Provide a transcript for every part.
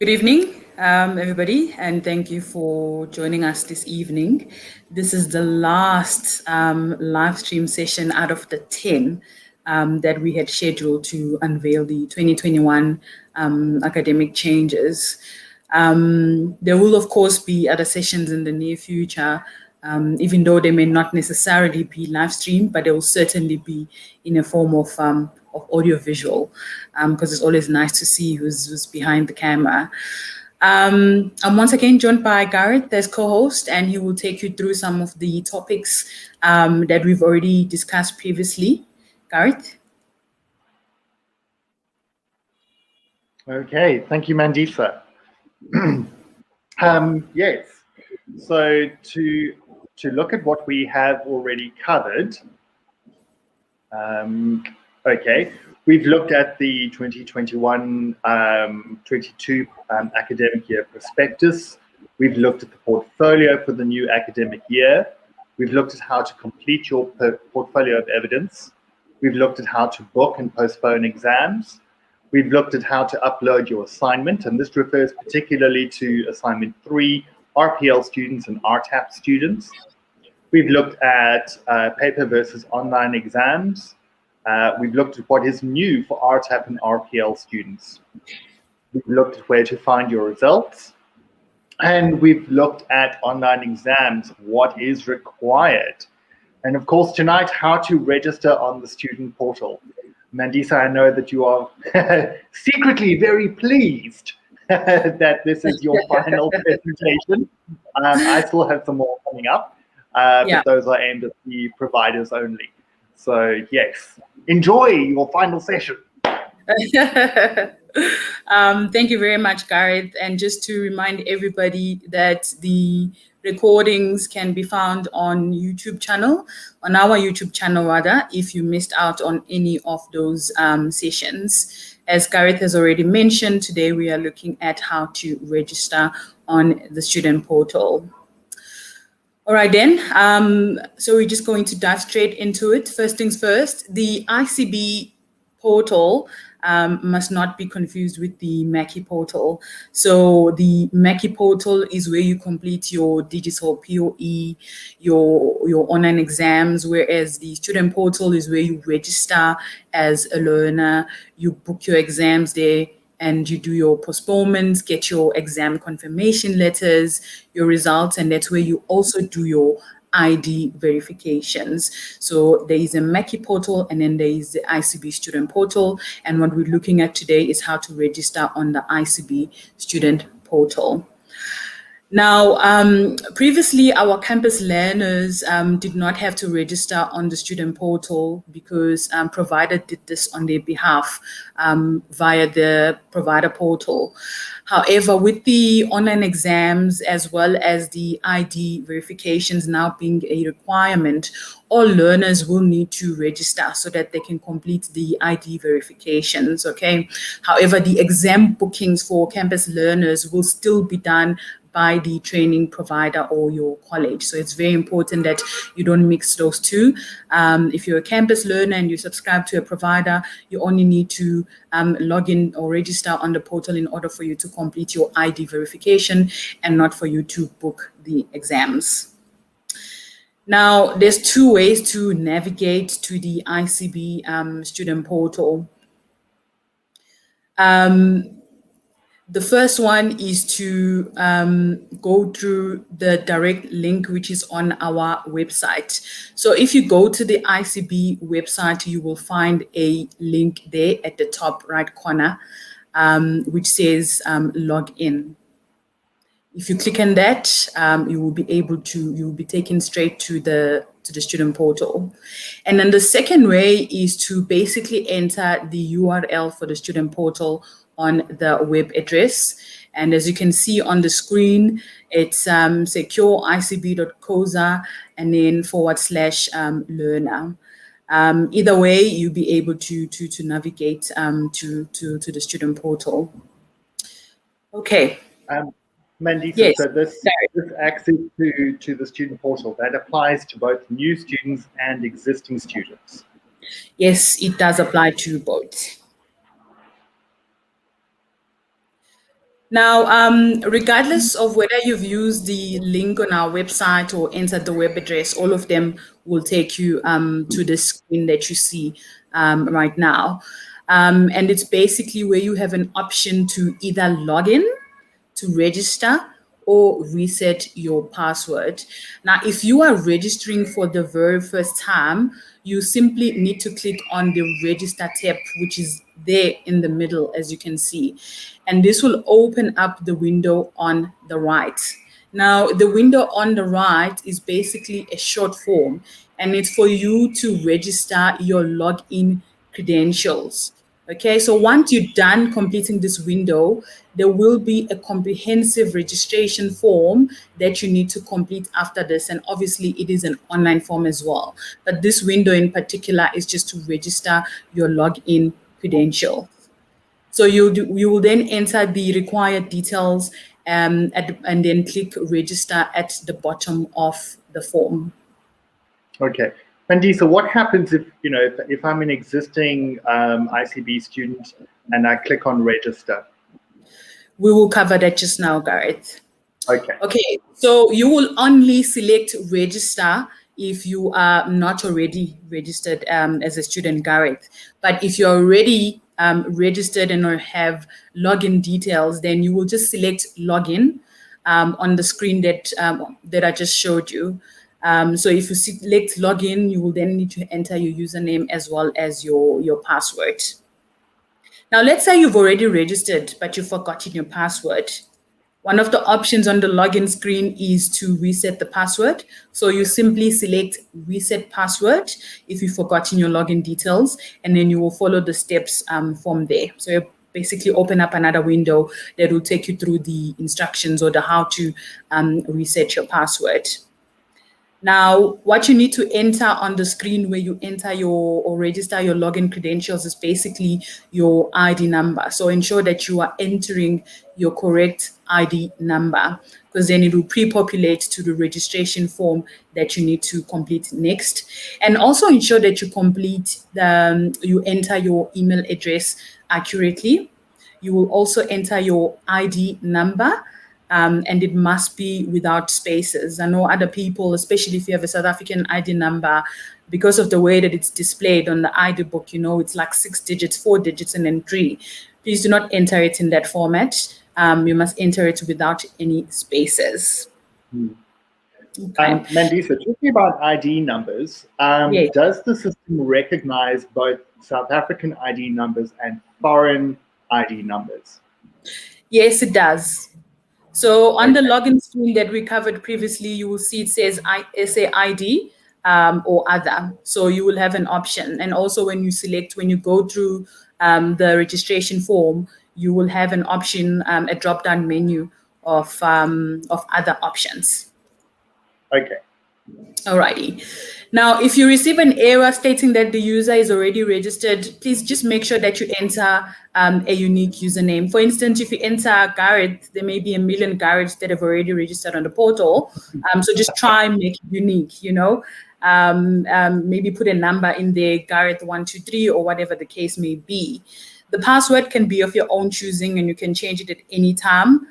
Good evening, everybody, and thank you for joining us this evening. This is the last live stream session out of the 10 that we had scheduled to unveil the 2021 academic changes. There will, of course, be other sessions in the near future, even though they may not necessarily be live streamed, but they will certainly be in a form of audio visual, because it's always nice to see who's behind the camera. I'm once again joined by Gareth as co-host, and he will take you through some of the topics that we've already discussed previously. Gareth? Okay, thank you, Mandisa. Yes, so to look at what we have already covered, okay, we've looked at the 2021-22 academic year prospectus. We've looked at the portfolio for the new academic year. We've looked at how to complete your portfolio of evidence. We've looked at how to book and postpone exams. We've looked at how to upload your assignment, and this refers particularly to assignment 3, RPL students and RTAP students. We've looked at paper versus online exams. We've looked at what is new for RTAP and RPL students. We've looked at where to find your results. And we've looked at online exams, what is required. And of course, tonight, how to register on the student portal. Mandisa, I know that you are secretly very pleased that this is your final presentation. I still have some more coming up, but those are aimed at the providers only. So yes, enjoy your final session. Thank you very much, Gareth. And just to remind everybody that the recordings can be found on our YouTube channel, rather, if you missed out on any of those sessions. As Gareth has already mentioned, today we are looking at how to register on the student portal. All right, then. So we're just going to dive straight into it. First things first, the ICB portal must not be confused with the Mackie portal. So the Mackie portal is where you complete your digital POE, your online exams, whereas the student portal is where you register as a learner, you book your exams there, and you do your postponements, get your exam confirmation letters, your results, and that's where you also do your ID verifications. So there is a Mackie portal, and then there is the ICB student portal. And what we're looking at today is how to register on the ICB student portal. Now, previously, our campus learners did not have to register on the student portal because provider did this on their behalf via the provider portal. However, with the online exams as well as the ID verifications now being a requirement, all learners will need to register so that they can complete the ID verifications, okay? However, the exam bookings for campus learners will still be done by the training provider or your college. So it's very important that you don't mix those two. If you're a campus learner and you subscribe to a provider, you only need to log in or register on the portal in order for you to complete your ID verification and not for you to book the exams. Now, there's two ways to navigate to the ICB student portal. The first one is to go through the direct link, which is on our website. So if you go to the ICB website, you will find a link there at the top right corner, which says log in. If you click on that, you will be taken straight to the student portal. And then the second way is to basically enter the URL for the student portal on the web address. And as you can see on the screen, it's secureicb.coza and then /learner. Either way, you'll be able to navigate to the student portal. Okay. Mandisa, yes. So this access to the student portal, that applies to both new students and existing students? Yes, it does apply to both. Now, regardless of whether you've used the link on our website or entered the web address, all of them will take you to the screen that you see right now. And it's basically where you have an option to either log in, to register, or reset your password. Now, if you are registering for the very first time, you simply need to click on the register tab, which is there in the middle, as you can see. And this will open up the window on the right. Now, the window on the right is basically a short form, and it's for you to register your login credentials. Okay, so once you're done completing this window, there will be a comprehensive registration form that you need to complete after this. And obviously, it is an online form as well. But this window in particular is just to register your login credential. So you will then enter the required details and then click register at the bottom of the form. Okay. Mandisa, what happens if I'm an existing ICB student and I click on register? We will cover that just now, Gareth. Okay. Okay, so you will only select register if you are not already registered as a student, Gareth. But if you're already registered and or have login details, then you will just select login on the screen that I just showed you. So if you select login, you will then need to enter your username as well as your password. Now, let's say you've already registered, but you've forgotten your password. One of the options on the login screen is to reset the password. So you simply select reset password if you've forgotten your login details, and then you will follow the steps from there. So you basically open up another window that will take you through the instructions or the how to reset your password. Now, what you need to enter on the screen where you enter or register your login credentials is basically your ID number. So ensure that you are entering your correct ID number, because then it will pre-populate to the registration form that you need to complete next. And also ensure that you enter your email address accurately. You will also enter your ID number. And it must be without spaces. I know other people, especially if you have a South African ID number, because of the way that it's displayed on the ID book, it's like 6 digits, 4 digits, and then 3. Please do not enter it in that format. You must enter it without any spaces. Okay. Mandisa, talking about ID numbers, Yes. does the system recognize both South African ID numbers and foreign ID numbers? Yes, it does. So on the Okay. login screen that we covered previously, you will see it says SA ID or other. So you will have an option. And also when you go through the registration form, you will have an option, a drop-down menu of other options. Okay. Alrighty. Now, if you receive an error stating that the user is already registered, please just make sure that you enter a unique username. For instance, if you enter Garrett, there may be a million Garretts that have already registered on the portal. So just try and make it unique, maybe put a number in there, Garrett123 or whatever the case may be. The password can be of your own choosing and you can change it at any time.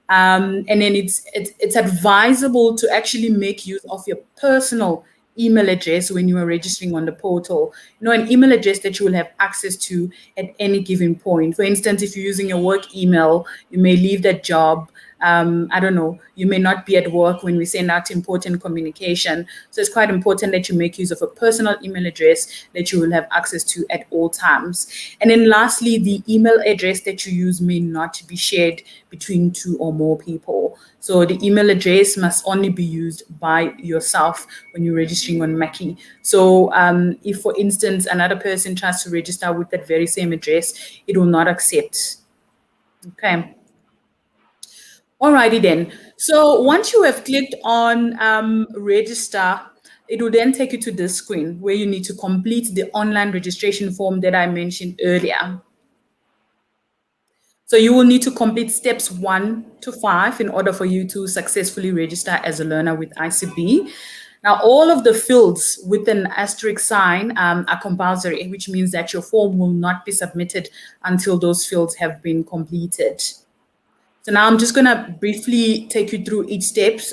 And then it's advisable to actually make use of your personal email address when you are registering on the portal. An email address that you will have access to at any given point. For instance, if you're using a work email, you may leave that job. I don't know, you may not be at work when we send out important communication. So it's quite important that you make use of a personal email address that you will have access to at all times. And then lastly, the email address that you use may not be shared between 2 or more people. So the email address must only be used by yourself when you're registering on Mackie. So if, for instance, another person tries to register with that very same address, it will not accept. Okay. Alrighty then. So once you have clicked on register, it will then take you to this screen where you need to complete the online registration form that I mentioned earlier. So you will need to complete steps 1 to 5 in order for you to successfully register as a learner with ICB. Now, all of the fields with an asterisk sign are compulsory, which means that your form will not be submitted until those fields have been completed. So now I'm just going to briefly take you through each steps,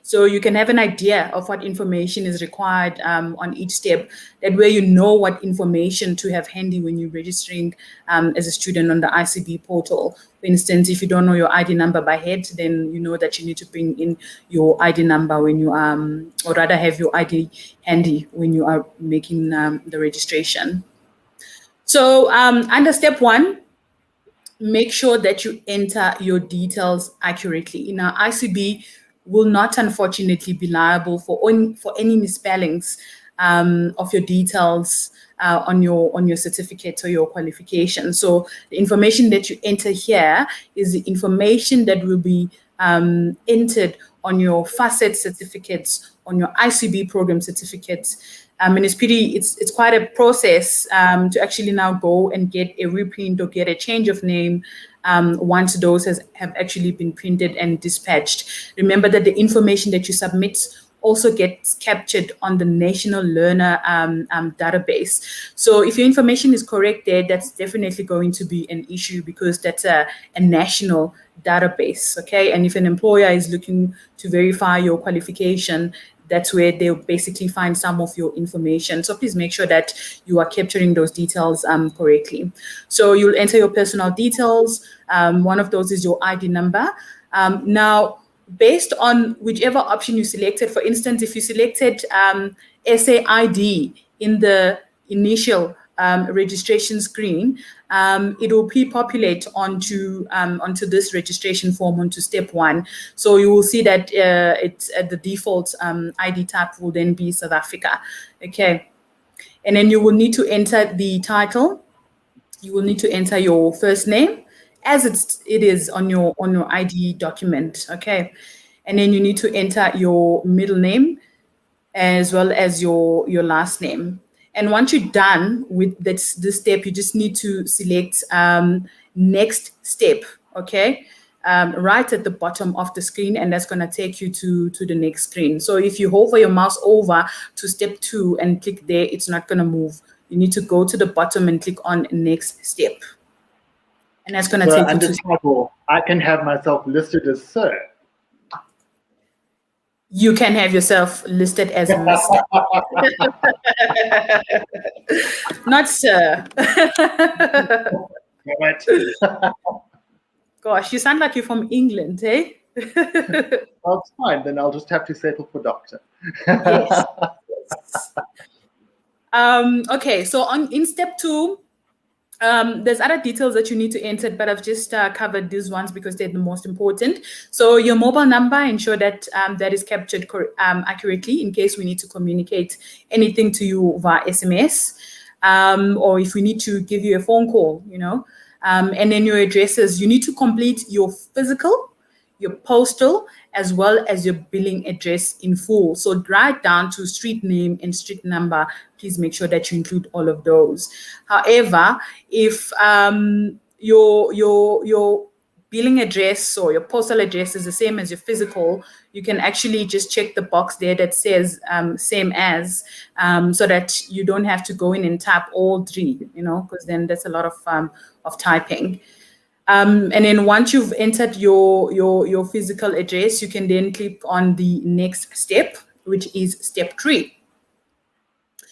so you can have an idea of what information is required on each step. That way you know what information to have handy when you're registering as a student on the ICB portal. For instance, if you don't know your ID number by head, then you know that you need to bring in your ID number when you, or rather have your ID handy when you are making the registration. So under step 1, make sure that you enter your details accurately. Now, ICB will not, unfortunately, be liable for any misspellings of your details on your certificate or your qualification. So the information that you enter here is the information that will be entered on your facet certificates, on your ICB program certificates. And it's quite a process to actually now go and get a reprint or get a change of name once those have actually been printed and dispatched. Remember that the information that you submit also gets captured on the National Learner database. So if your information is correct there, that's definitely going to be an issue because that's a national database, okay? And if an employer is looking to verify your qualification, that's where they'll basically find some of your information. So please make sure that you are capturing those details correctly. So you'll enter your personal details. One of those is your ID number. Now, based on whichever option you selected, for instance, if you selected SAID in the initial registration screen, it will pre-populate onto this registration form, onto step 1. So you will see that it's at the default ID type will then be South Africa. Okay, and then you will need to enter the title. You will need to enter your first name as it is on your ID document. Okay, and then you need to enter your middle name as well as your last name. And once you're done with this step, you just need to select next step, okay? Right at the bottom of the screen, and that's gonna take you to the next screen. So if you hover your mouse over to step 2 and click there, it's not gonna move. You need to go to the bottom and click on next step. And that's gonna take you to— title, I can have myself listed as sir. You can have yourself listed as Mr. Not sir. Gosh, you sound like you're from England, eh? Well, it's fine. Then I'll just have to settle for doctor. Yes. Okay, so in step 2, there's other details that you need to enter, but I've just covered these ones because they're the most important. So your mobile number, ensure that that is captured accurately in case we need to communicate anything to you via SMS, or if we need to give you a phone call, you know. And then your addresses, you need to complete your physical, your postal, as well as your billing address in full. So right down to street name and street number, please make sure that you include all of those. However, if your billing address or your postal address is the same as your physical, you can actually just check the box there that says same as, so that you don't have to go in and tap all 3, you know, because then that's a lot of typing. And then once you've entered your physical address, you can then click on the next step, which is step 3.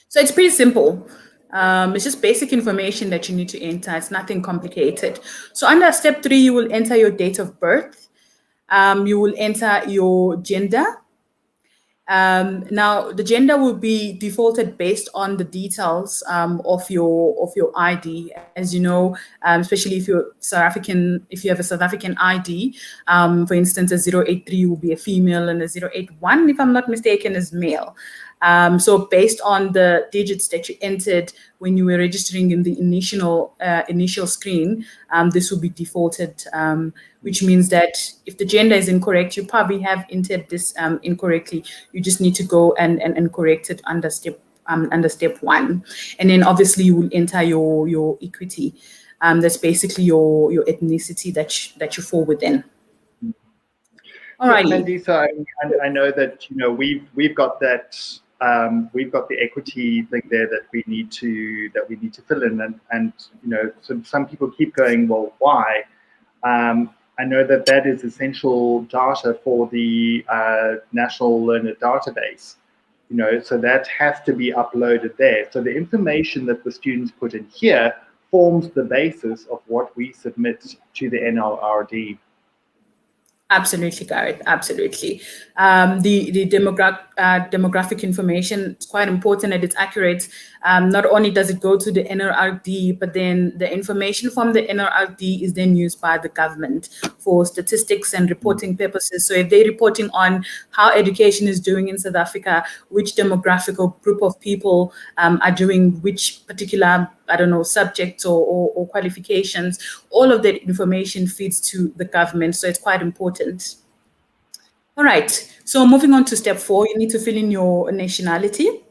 So it's pretty simple. It's just basic information that you need to enter. It's nothing complicated. So under step 3, you will enter your date of birth. You will enter your gender. Now, the gender will be defaulted based on the details of your ID. As you know, especially if you're South African, if you have a South African ID, for instance, a 083 will be a female and a 081, if I'm not mistaken, is male. So based on the digits that you entered when you were registering in the initial screen, this will be defaulted, which means that if the gender is incorrect, you probably have entered this incorrectly. You just need to go and correct it under step 1. And then obviously you will enter your equity. That's basically your ethnicity that you fall within. All right. Yeah, Mandisa, I know that we've got that. We've got the equity thing there that we need to fill in, and some people keep going, well, why? I know that that is essential data for the National Learner Database. So that has to be uploaded there. So the information that the students put in here forms the basis of what we submit to the NLRD. Absolutely, Gareth. Absolutely. The demographic information is quite important and it's accurate. Not only does it go to the NRRD, but then the information from the NRRD is then used by the government for statistics and reporting purposes. So if they're reporting on how education is doing in South Africa, which demographic or group of people are doing which particular, I don't know, subjects or qualifications, all of that information feeds to the government. So it's quite important. All right. So moving on to step 4, you need to fill in your nationality,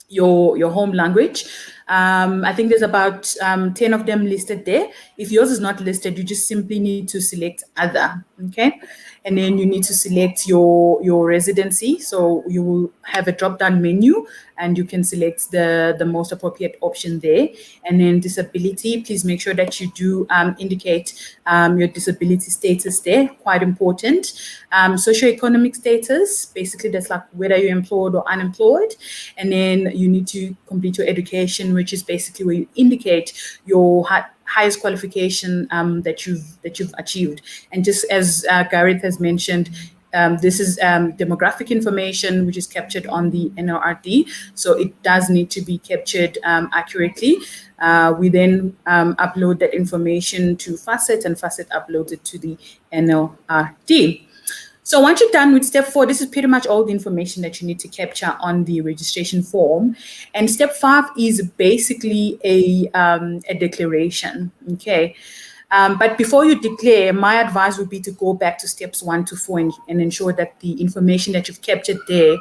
your home language. I think there's about 10 of them listed there. If yours is not listed, you just simply need to select other, okay? And then you need to select your residency. So you will have a drop-down menu and you can select the most appropriate option there. And then disability, please make sure that you do indicate your disability status there, quite important. Socioeconomic status, basically that's like whether you're employed or unemployed. And then you need to complete your education, which is basically where you indicate your highest qualification that you've achieved. And just as Gareth has mentioned, this is demographic information which is captured on the NRRD, so it does need to be captured accurately. We then upload that information to Facet, and Facet uploads it to the NLRD. So once you're done with step 4, this is pretty much all the information that you need to capture on the registration form. And step 5 is basically a declaration, okay? But before you declare, my advice would be to go back to steps 1 to 4 and ensure that the information that you've captured there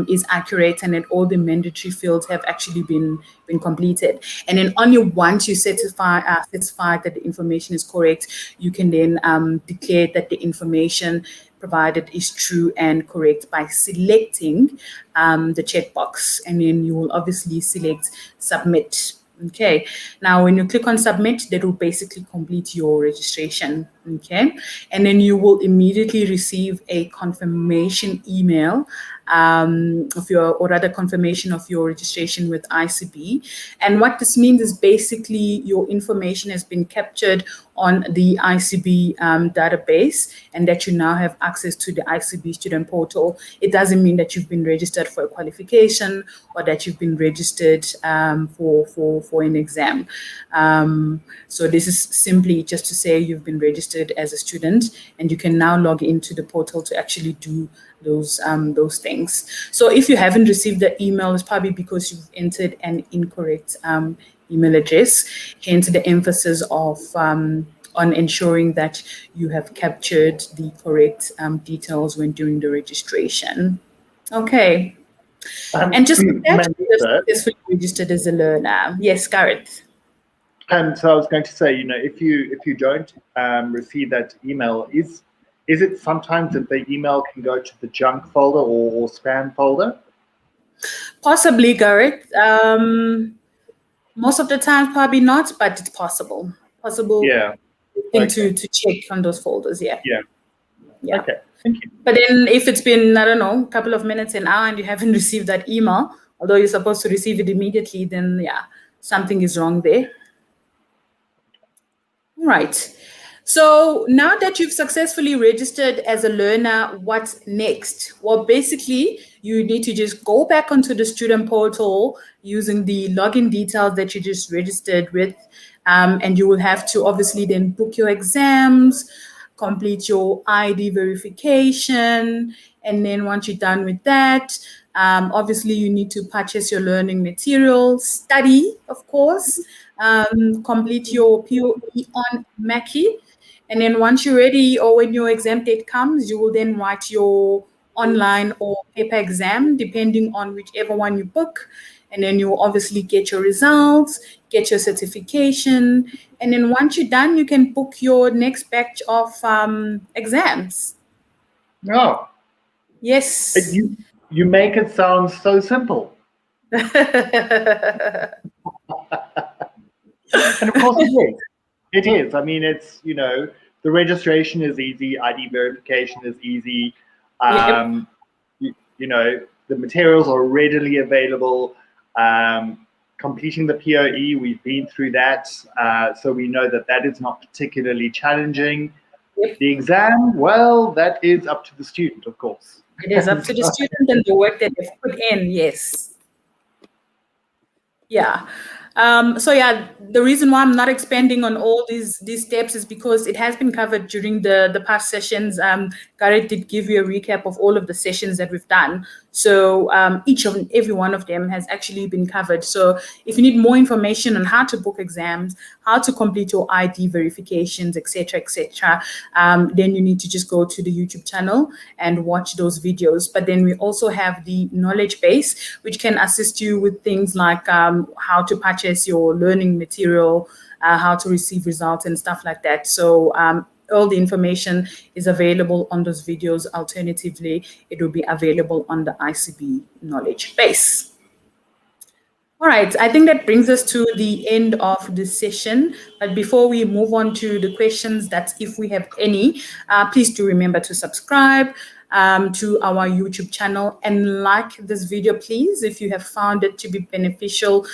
is accurate and that all the mandatory fields have actually been completed. And then only once you satisfied that the information is correct, you can then declare that the information provided is true and correct by selecting the checkbox. And then you will obviously select submit. Okay, now when you click on submit, that will basically complete your registration. Okay, and then you will immediately receive a confirmation email confirmation of your registration with ICB. And what this means is basically your information has been captured on the ICB database and that you now have access to the ICB student portal. It doesn't mean that you've been registered for a qualification or that you've been registered for an exam. So this is simply just to say you've been registered as a student and you can now log into the portal to actually do those things. So if you haven't received the email, it's probably because you've entered an incorrect email address, hence the emphasis of on ensuring that you have captured the correct details when doing the registration. Okay. And just like that, you're successfully registered as a learner. Yes, Gareth. So I was going to say, if you don't receive that email, is it sometimes that the email can go to the junk folder or spam folder? Possibly, Gareth. Most of the time, probably not, but it's possible. Yeah. Thing to check on those folders. Yeah. Yeah. Okay. Thank you. But then, if it's been, I don't know, a couple of minutes, an hour, and you haven't received that email, although you're supposed to receive it immediately, then yeah, something is wrong there. All right. So now that you've successfully registered as a learner, what's next? Well, basically, you need to just go back onto the student portal using the login details that you just registered with. And you will have to obviously then book your exams, complete your ID verification. And then once you're done with that, obviously you need to purchase your learning materials, study, of course, complete your POE on Mackie. And then once you're ready or when your exam date comes, you will then write your online or paper exam, depending on whichever one you book. And then you'll obviously get your results, get your certification. And then once you're done, you can book your next batch of exams. Oh. Yes. You make it sound so simple. And of course it is. It is. I mean, it's, The registration is easy. ID verification is easy. Yep. You know, the materials are readily available. Completing the POE, we've been through that, so we know that that is not particularly challenging. Yep. The exam, well, that is up to the student, of course. It is up to the student and the work that they've put in, yes. Yeah. So yeah, the reason why I'm not expanding on all these steps is because it has been covered during the past sessions. Gareth did give you a recap of all of the sessions that we've done. So each and every one of them has actually been covered. So if you need more information on how to book exams, how to complete your ID verifications, etc., then you need to just go to the YouTube channel and watch those videos. But then we also have the knowledge base, which can assist you with things like how to purchase your learning material, how to receive results and stuff like that. So all the information is available on those videos. Alternatively, it will be available on the ICB knowledge base. All right, I think that brings us to the end of this session. But before we move on to the questions, that's if we have any, please do remember to subscribe to our YouTube channel and like this video, please, if you have found it to be beneficial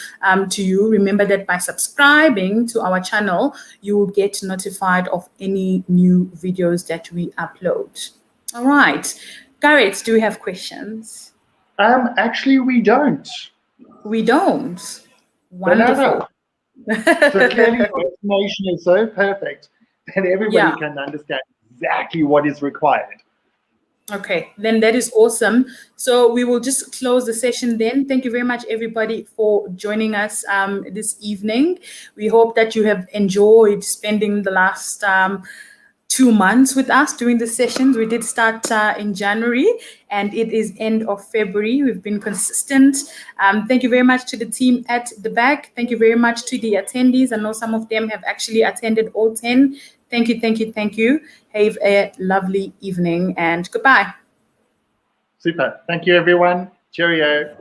to you. Remember that by subscribing to our channel, you will get notified of any new videos that we upload. All right, Gareth, do we have questions? Actually, we don't. We don't. Wonderful. So clearly, your explanation is so perfect that everybody can understand exactly what is required. Okay, then that is awesome. So we will just close the session then. Thank you very much, everybody, for joining us this evening. We hope that you have enjoyed spending the last 2 months with us doing the sessions. We did start in January and it is end of February. We've been consistent. Thank you very much to the team at the back. Thank you very much to the attendees. I know some of them have actually attended all 10. Thank you, thank you, thank you. Have a lovely evening and goodbye. Super. Thank you, everyone. Cheerio.